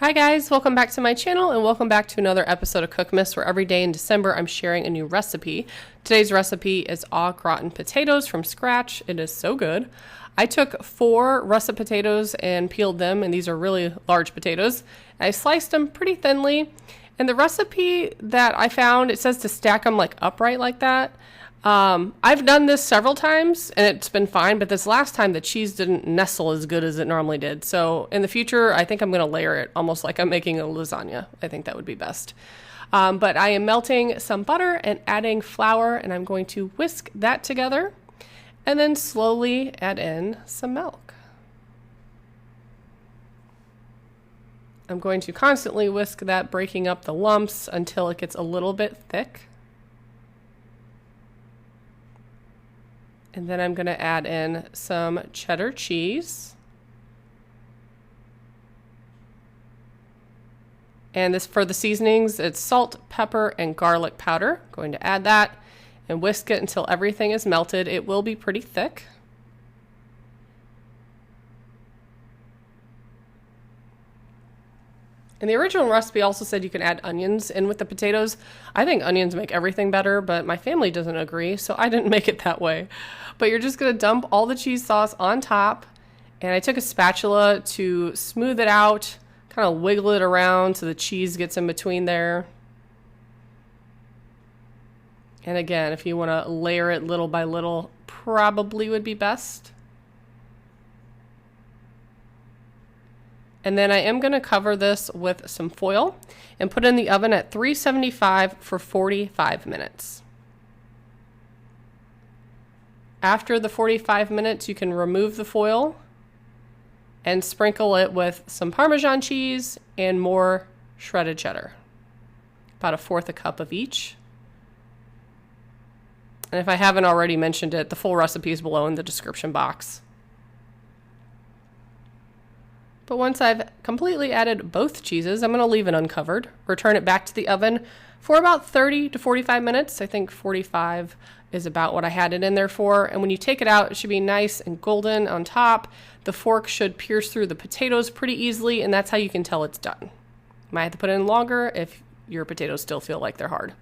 Hi guys, welcome back to my channel and welcome back to another episode of Cookmas, where every day in December I'm sharing a new recipe. Today's recipe is all gratin potatoes from scratch. It is so good. I took 4 russet potatoes and peeled them, and these are really large potatoes. I sliced them pretty thinly, and the recipe that I found, it says to stack them like upright like that. I've done this several times and it's been fine, but this last time the cheese didn't nestle as good as it normally did. So in the future, I think I'm going to layer it almost like I'm making a lasagna. I think that would be best. But I am melting some butter and adding flour, and I'm going to whisk that together and then slowly add in some milk. I'm going to constantly whisk that, breaking up the lumps until it gets a little bit thick. And then I'm going to add in some cheddar cheese. And this, for the seasonings, it's salt, pepper, and garlic powder. I'm going to add that and whisk it until everything is melted. It will be pretty thick. And the original recipe also said you can add onions in with the potatoes. I think onions make everything better, but my family doesn't agree, so I didn't make it that way. But you're just going to dump all the cheese sauce on top, and I took a spatula to smooth it out, kind of wiggle it around so the cheese gets in between there. And again, if you want to layer it little by little, probably would be best. And then I am going to cover this with some foil and put it in the oven at 375 for 45 minutes. After the 45 minutes, you can remove the foil and sprinkle it with some Parmesan cheese and more shredded cheddar. About 1/4 cup of each. And if I haven't already mentioned it, the full recipe is below in the description box. But once I've completely added both cheeses, I'm going to leave it uncovered, return it back to the oven for about 30 to 45 minutes. I think 45 is about what I had it in there for. And when you take it out, it should be nice and golden on top. The fork should pierce through the potatoes pretty easily, and that's how you can tell it's done. Might have to put it in longer if your potatoes still feel like they're hard.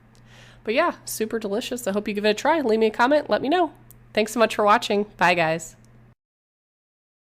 But yeah, super delicious. I hope you give it a try. Leave me a comment. Let me know. Thanks so much for watching. Bye, guys.